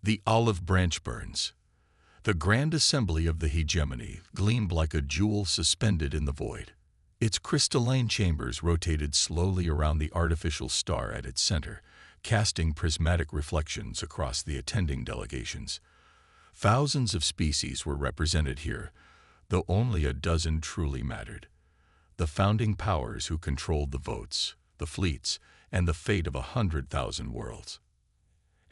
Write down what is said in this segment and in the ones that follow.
The olive branch burns. The grand assembly of the hegemony gleamed like a jewel suspended in the void. Its crystalline chambers rotated slowly around the artificial star at its center, casting prismatic reflections across the attending delegations. Thousands of species were represented here, though only a dozen truly mattered. The founding powers who controlled the votes, the fleets, and the fate of 100,000 worlds.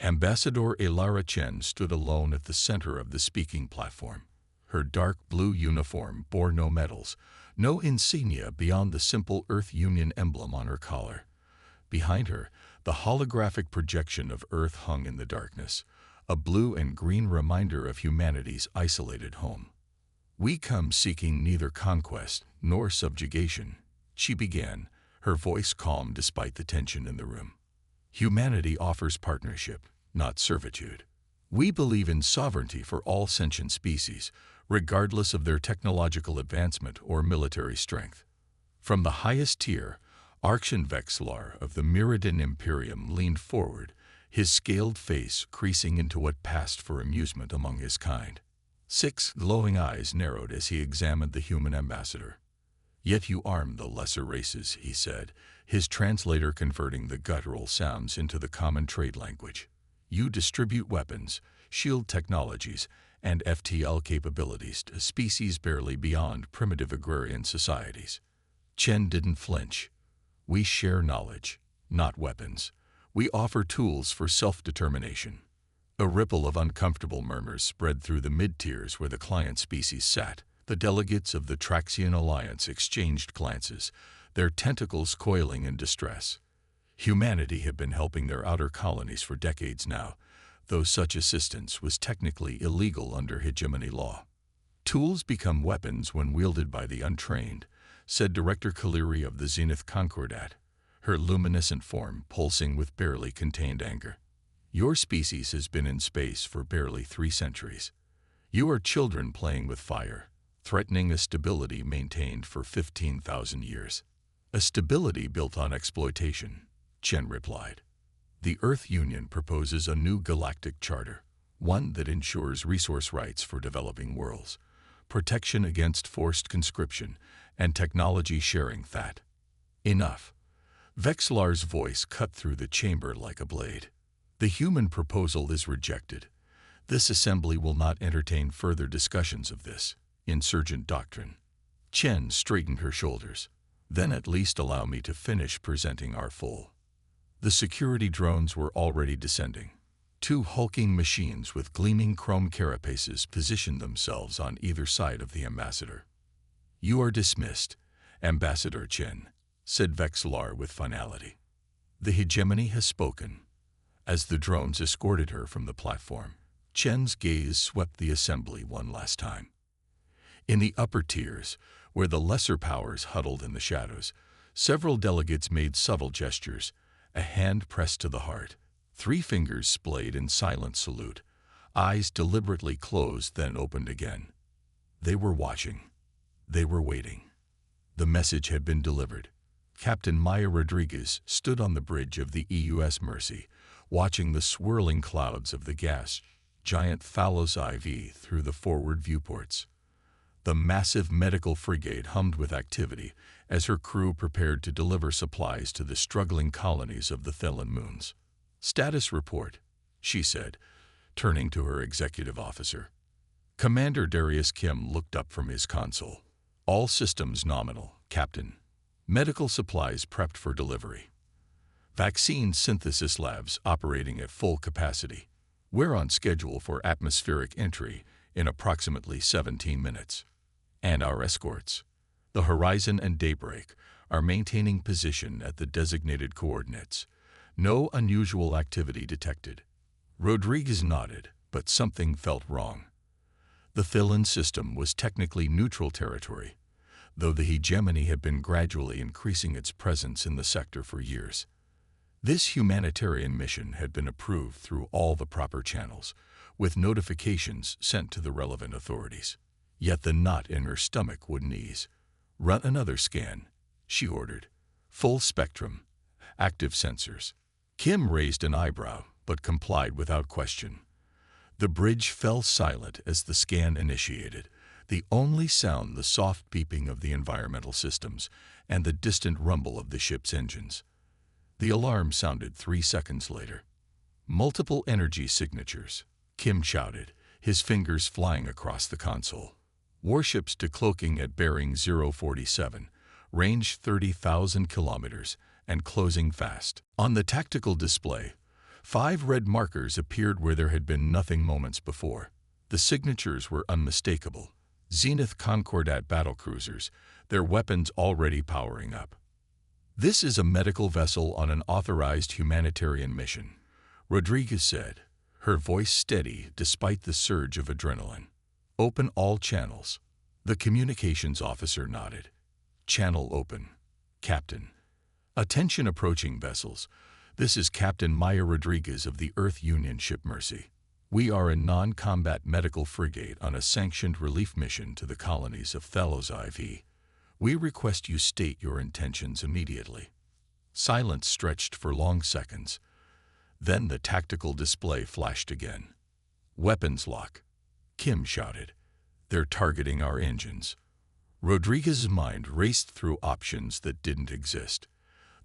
Ambassador Elara Chen stood alone at the center of the speaking platform. Her dark blue uniform bore no medals, no insignia beyond the simple Earth Union emblem on her collar. Behind her, the holographic projection of Earth hung in the darkness, a blue and green reminder of humanity's isolated home. "We come seeking neither conquest nor subjugation," she began, her voice calm despite the tension in the room. "Humanity offers partnership, not servitude. We believe in sovereignty for all sentient species, regardless of their technological advancement or military strength." From the highest tier, Arkshan Vexlar of the Meridian Imperium leaned forward, his scaled face creasing into what passed for amusement among his kind. 6 glowing eyes narrowed as he examined the human ambassador. "Yet you arm the lesser races," he said, his translator converting the guttural sounds into the common trade language. "You distribute weapons, shield technologies, and FTL capabilities to species barely beyond primitive agrarian societies." Chen didn't flinch. "We share knowledge, not weapons. We offer tools for self-determination." A ripple of uncomfortable murmurs spread through the mid-tiers where the client species sat. The delegates of the Traxian Alliance exchanged glances, their tentacles coiling in distress. Humanity had been helping their outer colonies for decades now, though such assistance was technically illegal under hegemony law. "Tools become weapons when wielded by the untrained," said Director Kaleri of the Zenith Concordat, her luminescent form pulsing with barely contained anger. "Your species has been in space for barely 3 centuries. You are children playing with fire, threatening a stability maintained for 15,000 years. A stability built on exploitation," Chen replied. "The Earth Union proposes a new galactic charter, one that ensures resource rights for developing worlds, protection against forced conscription, and technology sharing that." "Enough." Vexlar's voice cut through the chamber like a blade. "The human proposal is rejected. This assembly will not entertain further discussions of this insurgent doctrine." Chen straightened her shoulders. "Then at least allow me to finish presenting our full." The security drones were already descending. 2 hulking machines with gleaming chrome carapaces positioned themselves on either side of the ambassador. "You are dismissed, Ambassador Chen," said Vexlar with finality. "The hegemony has spoken." As the drones escorted her from the platform, Chen's gaze swept the assembly one last time. In the upper tiers, where the lesser powers huddled in the shadows, several delegates made subtle gestures, a hand pressed to the heart, 3 fingers splayed in silent salute, eyes deliberately closed then opened again. They were watching. They were waiting. The message had been delivered. Captain Maya Rodriguez stood on the bridge of the EUS Mercy, watching the swirling clouds of the gas giant Thalos IV through the forward viewports. The massive medical frigate hummed with activity as her crew prepared to deliver supplies to the struggling colonies of the Thelen moons. "Status report," she said, turning to her executive officer. Commander Darius Kim looked up from his console. "All systems nominal, Captain. Medical supplies prepped for delivery. Vaccine synthesis labs operating at full capacity. We're on schedule for atmospheric entry in approximately 17 minutes. And our escorts, the Horizon and Daybreak, are maintaining position at the designated coordinates. No unusual activity detected." Rodriguez nodded, but something felt wrong. The Thelen system was technically neutral territory, though the hegemony had been gradually increasing its presence in the sector for years. This humanitarian mission had been approved through all the proper channels, with notifications sent to the relevant authorities. Yet the knot in her stomach wouldn't ease. "Run another scan," she ordered. "Full spectrum, active sensors." Kim raised an eyebrow, but complied without question. The bridge fell silent as the scan initiated, the only sound the soft beeping of the environmental systems and the distant rumble of the ship's engines. The alarm sounded 3 seconds later. Multiple energy signatures, Kim shouted, his fingers flying across the console. Warships decloaking at bearing 047, range 30,000 kilometers, and closing fast. On the tactical display, 5 red markers appeared where there had been nothing moments before. The signatures were unmistakable. Zenith Concordat battlecruisers, their weapons already powering up. "This is a medical vessel on an authorized humanitarian mission," Rodriguez said, her voice steady despite the surge of adrenaline. "Open all channels." The communications officer nodded. "Channel open, Captain." "Attention approaching vessels. This is Captain Maya Rodriguez of the Earth Union ship Mercy. We are a non-combat medical frigate on a sanctioned relief mission to the colonies of Thalos IV. We request you state your intentions immediately." Silence stretched for long seconds. Then the tactical display flashed again. "Weapons lock," Kim shouted. "They're targeting our engines." Rodriguez's mind raced through options that didn't exist.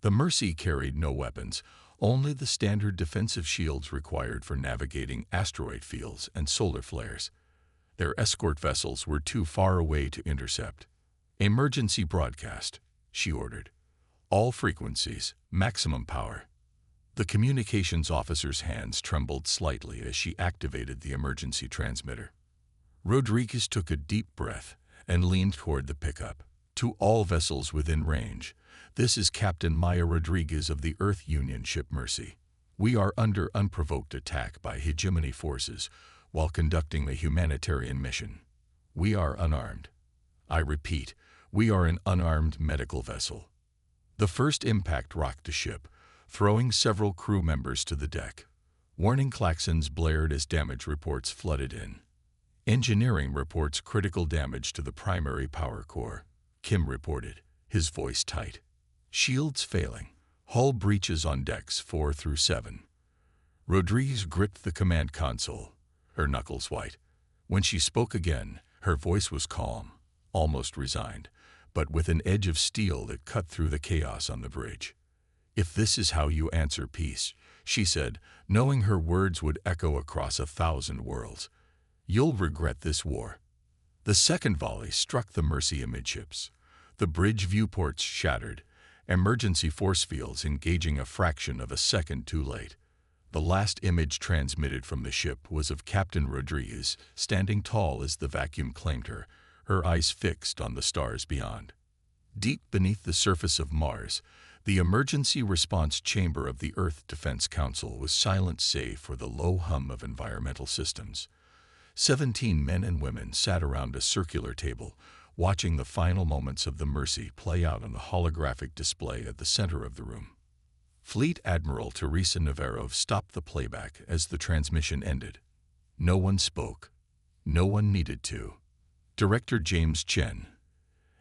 The Mercy carried no weapons, only the standard defensive shields required for navigating asteroid fields and solar flares. Their escort vessels were too far away to intercept. "Emergency broadcast," she ordered. "All frequencies, maximum power." The communications officer's hands trembled slightly as she activated the emergency transmitter. Rodriguez took a deep breath and leaned toward the pickup. "To all vessels within range, this is Captain Maya Rodriguez of the Earth Union ship Mercy. We are under unprovoked attack by hegemony forces while conducting a humanitarian mission. We are unarmed. I repeat, we are an unarmed medical vessel." The first impact rocked the ship, throwing several crew members to the deck. Warning klaxons blared as damage reports flooded in. "Engineering reports critical damage to the primary power core," Kim reported, his voice tight. "Shields failing. Hull breaches on decks 4 through 7. Rodriguez gripped the command console, her knuckles white. When she spoke again, her voice was calm, almost resigned, but with an edge of steel that cut through the chaos on the bridge. "If this is how you answer peace," she said, knowing her words would echo across 1,000 worlds, "you'll regret this war." The second volley struck the Mercy amidships. The bridge viewports shattered, emergency force fields engaging a fraction of a second too late. The last image transmitted from the ship was of Captain Rodriguez, standing tall as the vacuum claimed her, her eyes fixed on the stars beyond. Deep beneath the surface of Mars, the emergency response chamber of the Earth Defense Council was silent save for the low hum of environmental systems. 17 men and women sat around a circular table, watching the final moments of the Mercy play out on the holographic display at the center of the room. Fleet Admiral Teresa Navarro stopped the playback as the transmission ended. No one spoke. No one needed to. Director James Chen,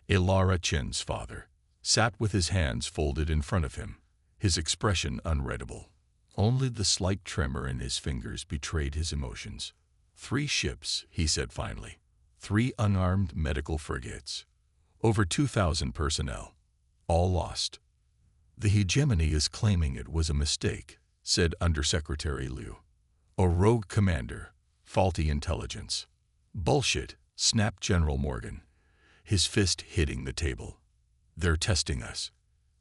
Ilara Chen's father, sat with his hands folded in front of him, his expression unreadable. Only the slight tremor in his fingers betrayed his emotions. 3 ships, he said finally. 3 unarmed medical frigates. Over 2,000 personnel. All lost. "The hegemony is claiming it was a mistake," said Undersecretary Liu. "A rogue commander. Faulty intelligence." "Bullshit," snapped General Morgan, his fist hitting the table. "They're testing us,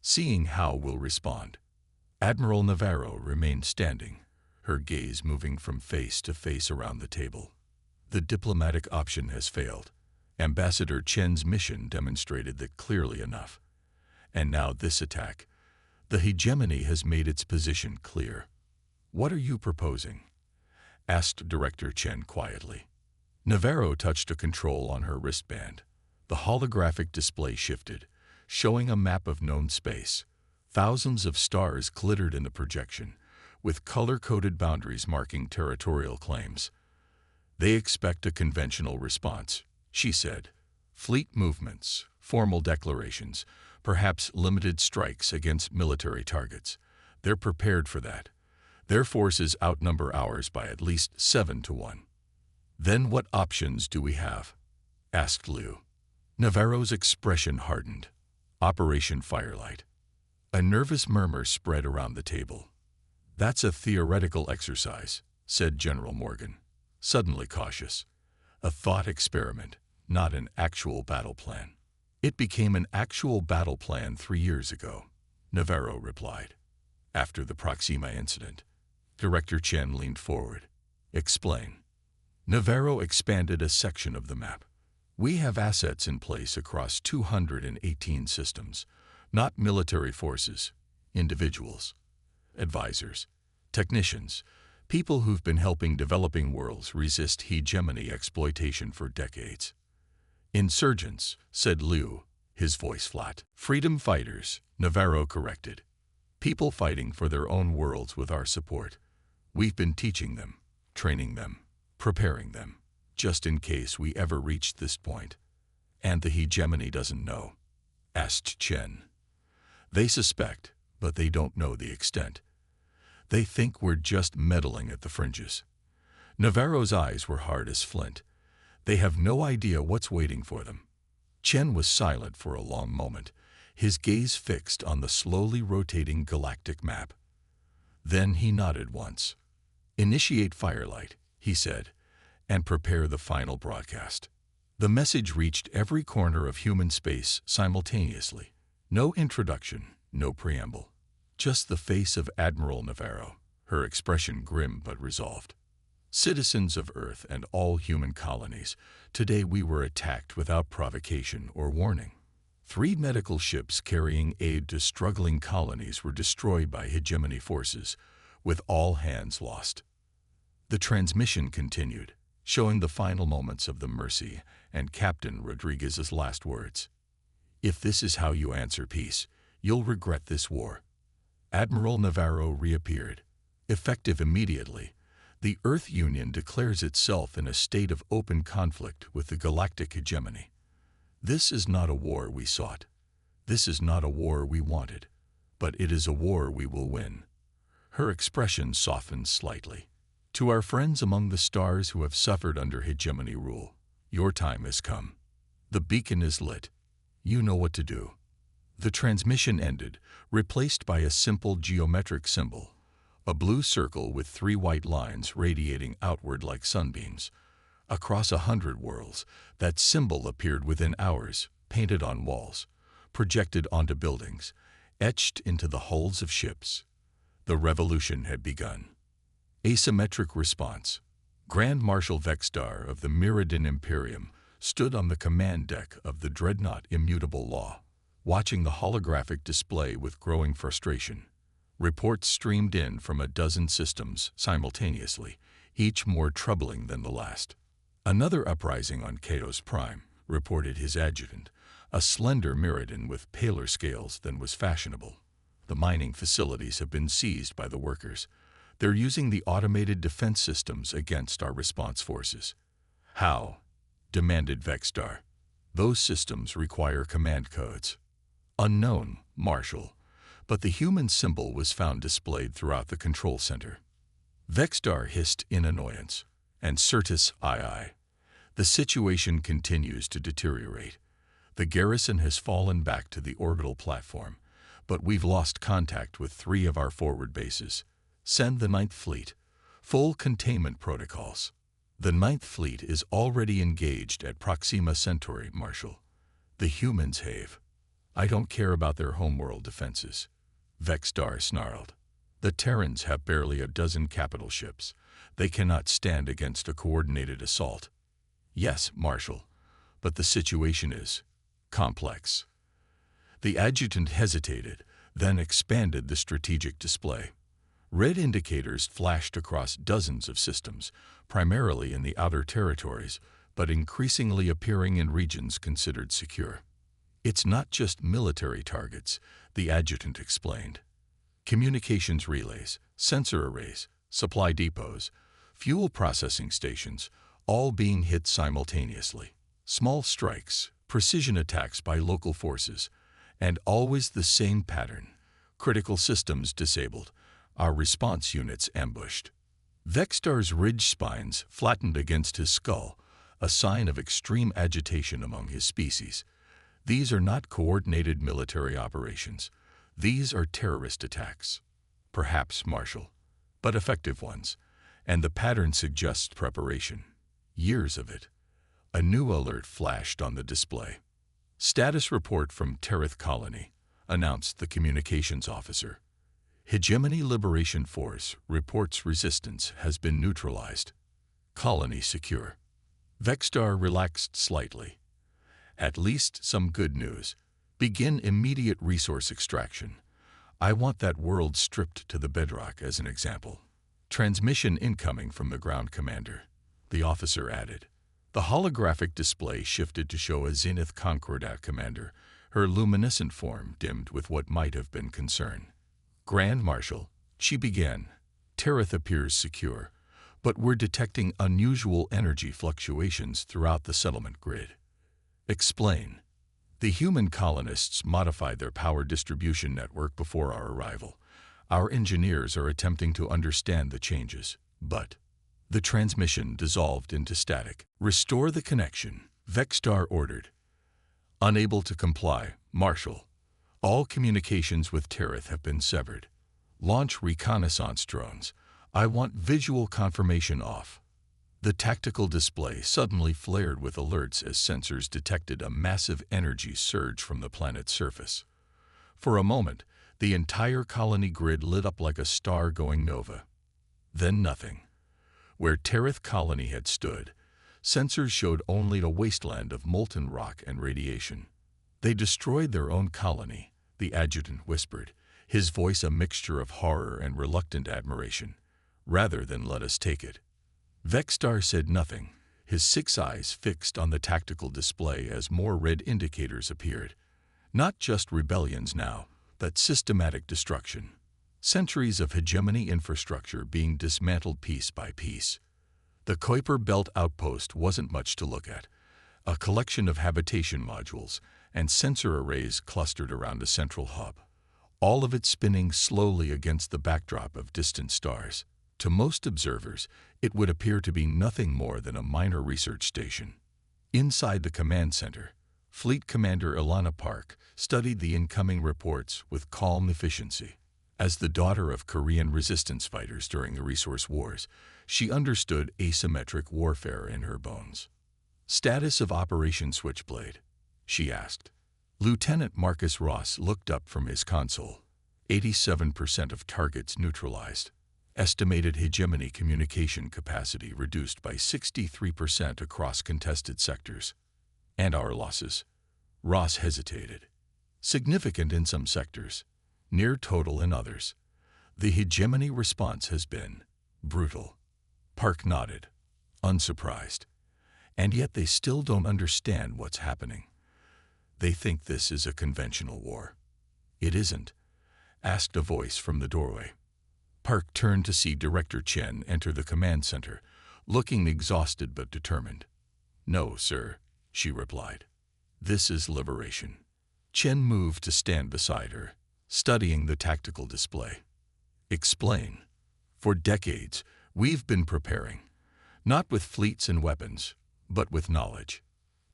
seeing how we'll respond." Admiral Navarro remained standing, her gaze moving from face to face around the table. "The diplomatic option has failed. Ambassador Chen's mission demonstrated that clearly enough. And now this attack. The hegemony has made its position clear." "What are you proposing?" asked Director Chen quietly. Navarro touched a control on her wristband. The holographic display shifted, showing a map of known space. Thousands of stars glittered in the projection, with color-coded boundaries marking territorial claims. "They expect a conventional response," she said. "Fleet movements, formal declarations, perhaps limited strikes against military targets. They're prepared for that. Their forces outnumber ours by at least 7-1. Then what options do we have? Asked Liu. Navarro's expression hardened. Operation Firelight. A nervous murmur spread around the table. That's a theoretical exercise, said General Morgan, suddenly cautious. A thought experiment, not an actual battle plan. It became an actual battle plan 3 years ago, Navarro replied. After the Proxima incident, Director Chen leaned forward. Explain. Navarro expanded a section of the map. We have assets in place across 218 systems, not military forces, individuals, advisors, technicians, people who've been helping developing worlds resist hegemony exploitation for decades. Insurgents, said Liu, his voice flat. Freedom fighters, Navarro corrected. People fighting for their own worlds with our support. We've been teaching them, training them, preparing them, just in case we ever reached this point. And the hegemony doesn't know, asked Chen. They suspect, but they don't know the extent. They think we're just meddling at the fringes. Navarro's eyes were hard as flint. They have no idea what's waiting for them. Chen was silent for a long moment, his gaze fixed on the slowly rotating galactic map. Then he nodded once. Initiate Firelight, he said, and prepare the final broadcast. The message reached every corner of human space simultaneously. No introduction, no preamble. Just the face of Admiral Navarro, her expression grim but resolved. Citizens of Earth and all human colonies, today we were attacked without provocation or warning. 3 medical ships carrying aid to struggling colonies were destroyed by hegemony forces, with all hands lost. The transmission continued, showing the final moments of the Mercy and Captain Rodriguez's last words. If this is how you answer peace, you'll regret this war. Admiral Navarro reappeared. Effective immediately, the Earth Union declares itself in a state of open conflict with the galactic hegemony. This is not a war we sought. This is not a war we wanted. But it is a war we will win. Her expression softened slightly. To our friends among the stars who have suffered under hegemony rule, your time has come. The beacon is lit. You know what to do. The transmission ended, replaced by a simple geometric symbol, a blue circle with 3 white lines radiating outward like sunbeams. Across 100 worlds, that symbol appeared within hours, painted on walls, projected onto buildings, etched into the hulls of ships. The revolution had begun. Asymmetric response. Grand Marshal Vexstar of the Meridian Imperium stood on the command deck of the dreadnought Immutable Law, watching the holographic display with growing frustration. Reports streamed in from a dozen systems simultaneously, each more troubling than the last. Another uprising on Chaos Prime, reported his adjutant, a slender Meridian with paler scales than was fashionable. The mining facilities have been seized by the workers. They're using the automated defense systems against our response forces. How? Demanded Vexstar. Those systems require command codes. Unknown, Marshal, but the human symbol was found displayed throughout the control center. Vexstar hissed in annoyance. And certes, aye. The situation continues to deteriorate. The garrison has fallen back to the orbital platform, but we've lost contact with 3 of our forward bases. Send the 9th Fleet. Full containment protocols. The 9th Fleet is already engaged at Proxima Centauri, Marshal. The humans have. I don't care about their homeworld defenses. Vexstar snarled. The Terrans have barely a dozen capital ships. They cannot stand against a coordinated assault. Yes, Marshal, but the situation is complex. The adjutant hesitated, then expanded the strategic display. Red indicators flashed across dozens of systems, primarily in the outer territories, but increasingly appearing in regions considered secure. It's not just military targets, the adjutant explained. Communications relays, sensor arrays, supply depots, fuel processing stations, all being hit simultaneously. Small strikes, precision attacks by local forces, and always the same pattern. Critical systems disabled, Our response units ambushed. Vextar's ridge spines flattened against his skull, a sign of extreme agitation among his species. These are not coordinated military operations. These are terrorist attacks. Perhaps martial, but effective ones. And the pattern suggests preparation. Years of it. A new alert flashed on the display. Status report from Terith Colony, announced the communications officer. Hegemony Liberation Force reports resistance has been neutralized. Colony secure. Vextar relaxed slightly. At least some good news. Begin immediate resource extraction. I want that world stripped to the bedrock as an example. Transmission incoming from the ground commander, the officer added. The holographic display shifted to show a Zenith Concordat commander, her luminescent form dimmed with what might have been concern. Grand Marshal, she began. Terith appears secure, but we're detecting unusual energy fluctuations throughout the settlement grid. Explain. The human colonists modified their power distribution network before our arrival. Our engineers are attempting to understand the changes, but the transmission dissolved into static. Restore the connection, Vextar ordered. Unable to comply, Marshal. All communications with Terith have been severed. Launch reconnaissance drones. I want visual confirmation off. The tactical display suddenly flared with alerts as sensors detected a massive energy surge from the planet's surface. For a moment, the entire colony grid lit up like a star going nova. Then nothing. Where Terith Colony had stood, sensors showed only a wasteland of molten rock and radiation. They destroyed their own colony, the adjutant whispered, his voice a mixture of horror and reluctant admiration. Rather than let us take it. Vextar said nothing, his 6 eyes fixed on the tactical display as more red indicators appeared. Not just rebellions now, but systematic destruction. Centuries of hegemony infrastructure being dismantled piece by piece. The Kuiper Belt outpost wasn't much to look at. A collection of habitation modules and sensor arrays clustered around a central hub. All of it spinning slowly against the backdrop of distant stars. To most observers, it would appear to be nothing more than a minor research station. Inside the command center, Fleet Commander Ilana Park studied the incoming reports with calm efficiency. As the daughter of Korean resistance fighters during the resource wars, she understood asymmetric warfare in her bones. Status of Operation Switchblade, she asked. Lieutenant Marcus Ross looked up from his console. 87% of targets neutralized. Estimated hegemony communication capacity reduced by 63% across contested sectors. And our losses? Ross hesitated. Significant in some sectors, near total in others. The hegemony response has been brutal. Park nodded, unsurprised. And yet they still don't understand what's happening. They think this is a conventional war. It isn't, asked a voice from the doorway. Park turned to see Director Chen enter the command center, looking exhausted but determined. No, sir, she replied. This is liberation. Chen moved to stand beside her, studying the tactical display. Explain. For decades, we've been preparing, not with fleets and weapons, but with knowledge,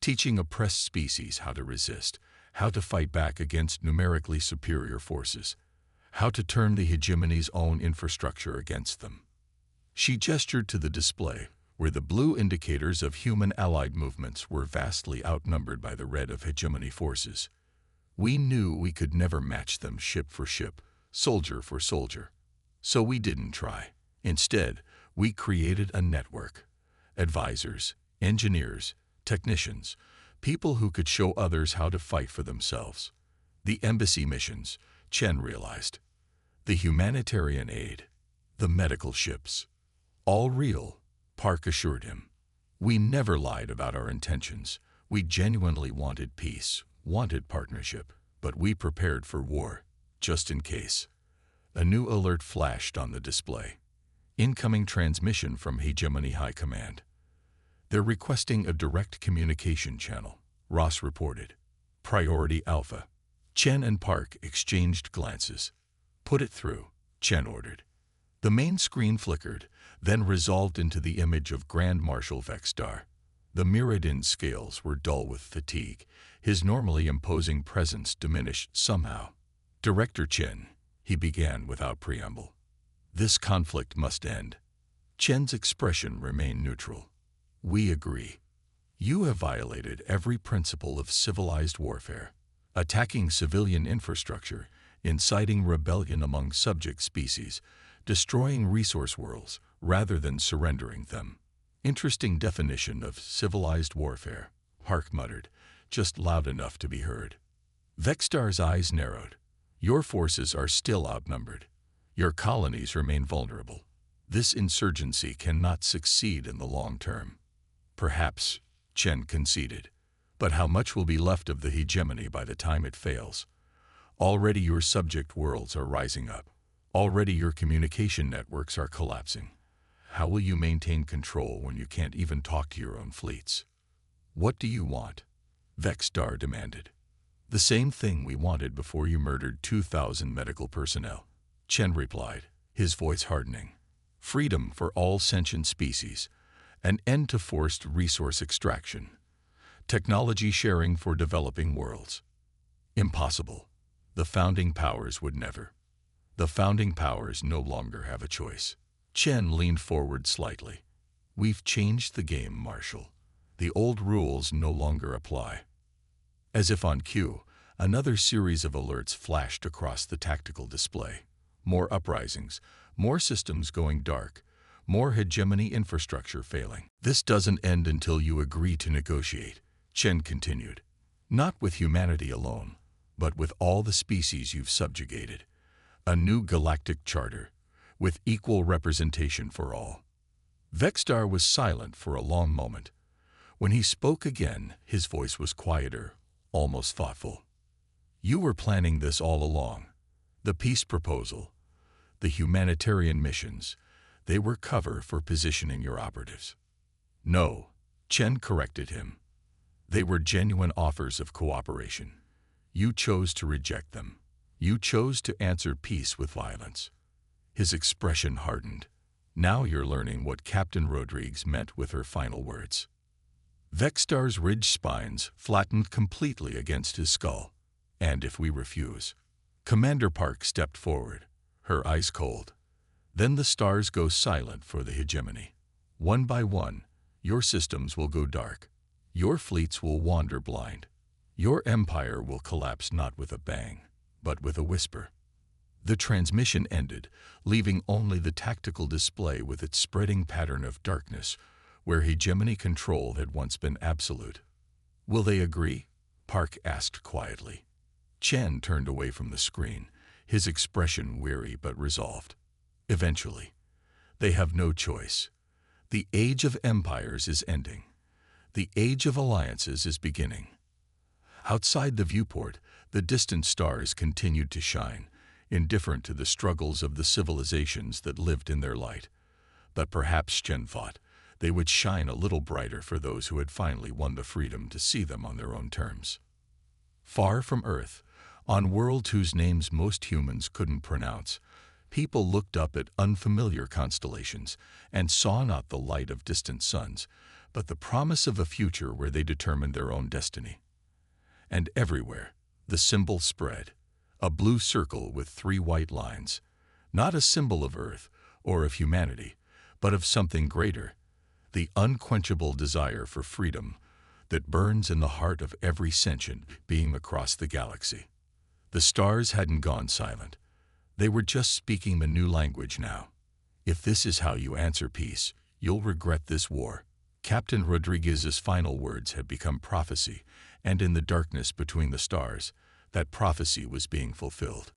teaching oppressed species how to resist, how to fight back against numerically superior forces, how to turn the hegemony's own infrastructure against them. She gestured to the display, where the blue indicators of human allied movements were vastly outnumbered by the red of hegemony forces. We knew we could never match them ship for ship, soldier for soldier. So we didn't try. Instead, we created a network. Advisors, engineers, technicians, people who could show others how to fight for themselves. The embassy missions, Chen realized. The humanitarian aid, the medical ships. All real, Park assured him. We never lied about our intentions. We genuinely wanted peace, wanted partnership, but we prepared for war, just in case. A new alert flashed on the display. Incoming transmission from Hegemony High Command. They're requesting a direct communication channel, Ross reported. Priority Alpha. Chen and Park exchanged glances. Put it through, Chen ordered. The main screen flickered, then resolved into the image of Grand Marshal Vextar. The Mirrodin scales were dull with fatigue, his normally imposing presence diminished somehow. "Director Chen," he began without preamble. "This conflict must end." Chen's expression remained neutral. "We agree. You have violated every principle of civilized warfare, attacking civilian infrastructure, inciting rebellion among subject species, destroying resource worlds rather than surrendering them. Interesting definition of civilized warfare," Park muttered, just loud enough to be heard. Vextar's eyes narrowed. "Your forces are still outnumbered. Your colonies remain vulnerable. This insurgency cannot succeed in the long term." "Perhaps," Chen conceded, "but how much will be left of the hegemony by the time it fails? Already your subject worlds are rising up. Already your communication networks are collapsing. How will you maintain control when you can't even talk to your own fleets?" "What do you want?" Vextar demanded. "The same thing we wanted before you murdered 2,000 medical personnel," Chen replied, his voice hardening. "Freedom for all sentient species, an end to forced resource extraction, technology sharing for developing worlds." "Impossible. The founding powers would never." "The founding powers no longer have a choice." Chen leaned forward slightly. "We've changed the game, Marshal. The old rules no longer apply." As if on cue, another series of alerts flashed across the tactical display. More uprisings, more systems going dark, more hegemony infrastructure failing. "This doesn't end until you agree to negotiate," Chen continued. "Not with humanity alone, but with all the species you've subjugated. A new galactic charter, with equal representation for all." Vextar was silent for a long moment. When he spoke again, his voice was quieter, almost thoughtful. "You were planning this all along. The peace proposal, the humanitarian missions, they were cover for positioning your operatives." "No," Chen corrected him. "They were genuine offers of cooperation. You chose to reject them. You chose to answer peace with violence." His expression hardened. "Now you're learning what Captain Rodriguez meant with her final words." Vextar's ridged spines flattened completely against his skull. "And if we refuse?" Commander Park stepped forward, her eyes cold. "Then the stars go silent for the hegemony. One by one, your systems will go dark. Your fleets will wander blind. Your empire will collapse not with a bang, but with a whisper." The transmission ended, leaving only the tactical display with its spreading pattern of darkness, where hegemony control had once been absolute. "Will they agree?" Park asked quietly. Chen turned away from the screen, his expression weary but resolved. "Eventually. They have no choice. The age of empires is ending. The age of alliances is beginning." Outside the viewport, the distant stars continued to shine, indifferent to the struggles of the civilizations that lived in their light. But perhaps, Chen thought, they would shine a little brighter for those who had finally won the freedom to see them on their own terms. Far from Earth, on worlds whose names most humans couldn't pronounce, people looked up at unfamiliar constellations and saw not the light of distant suns, but the promise of a future where they determined their own destiny. And everywhere, the symbol spread, a blue circle with 3 white lines, not a symbol of Earth or of humanity, but of something greater, the unquenchable desire for freedom that burns in the heart of every sentient being across the galaxy. The stars hadn't gone silent. They were just speaking a new language now. "If this is how you answer peace, you'll regret this war." Captain Rodriguez's final words had become prophecy, and in the darkness between the stars, that prophecy was being fulfilled.